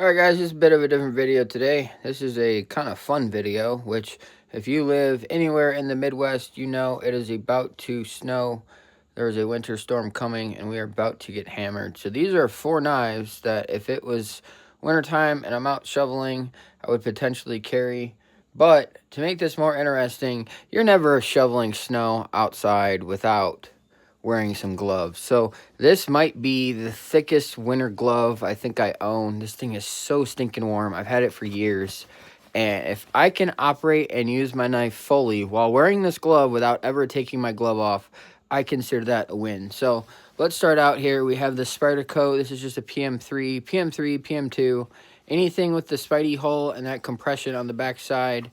Alright guys, just a bit of a different video today. This is a kind of fun video, which if you live anywhere in the Midwest, you know it is about to snow. There is a winter storm coming and we are about to get hammered. So these are 4 knives that if it was wintertime and I'm out shoveling, I would potentially carry. But to make this more interesting, you're never shoveling snow outside without wearing some gloves. So this might be the thickest winter glove I think I own. This thing is so stinking warm. I've had it for years. And if I can operate and use my knife fully while wearing this glove without ever taking my glove off, I consider that a win. So let's start out here. We have the Spyderco. This is just a PM3, PM2. Anything with the Spidey hole and that compression on the back side.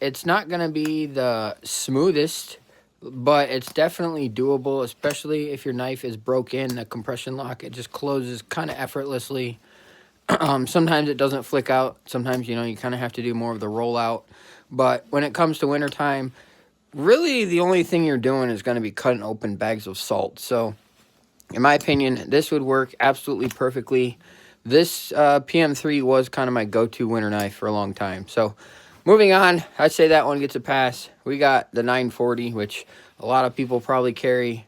It's not going to be the smoothest, but it's definitely doable, especially if your knife is broken. The compression lock, it just closes kind of effortlessly. Sometimes it doesn't flick out. Sometimes, you kind of have to do more of the rollout. But when it comes to wintertime, really the only thing you're doing is going to be cutting open bags of salt. So, in my opinion, this would work absolutely perfectly. This PM3 was kind of my go-to winter knife for a long time. So, moving on, I'd say that one gets a pass. We got the 940, which a lot of people probably carry.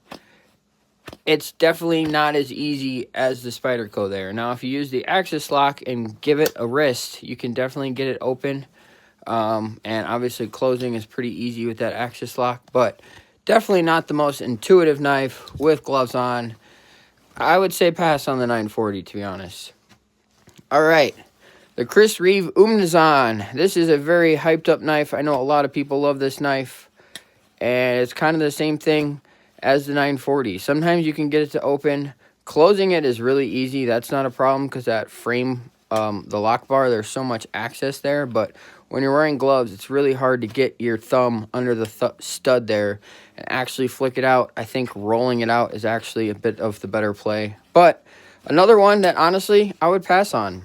It's definitely not as easy as the Spyderco there. Now, if you use the axis lock and give it a wrist, you can definitely get it open. And obviously closing is pretty easy with that axis lock, but definitely not the most intuitive knife with gloves on. I would say pass on the 940, to be honest. All right. The Chris Reeve Umnazon. This is a very hyped up knife. I know a lot of people love this knife. And it's kind of the same thing as the 940. Sometimes you can get it to open. Closing it is really easy. That's not a problem because that frame, the lock bar, there's so much access there. But when you're wearing gloves, it's really hard to get your thumb under the stud there and actually flick it out. I think rolling it out is actually a bit of the better play. But another one that honestly I would pass on.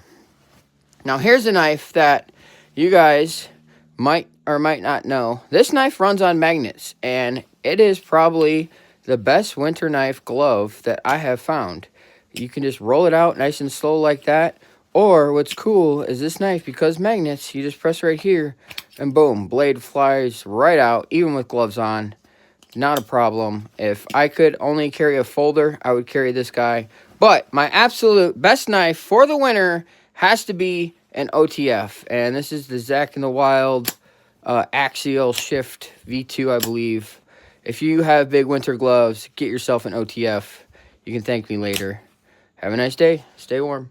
Now, here's a knife that you guys might or might not know. This knife runs on magnets, and it is probably the best winter knife glove that I have found. You can just roll it out nice and slow like that. Or what's cool is this knife, because magnets, you just press right here, and boom, blade flies right out, even with gloves on. Not a problem. If I could only carry a folder, I would carry this guy. But my absolute best knife for the winter has to be an OTF, and this is the Zack in the Wild Axial Shift V2, I believe. If you have big winter gloves, get yourself an OTF. You can thank me later. Have a nice day. Stay warm.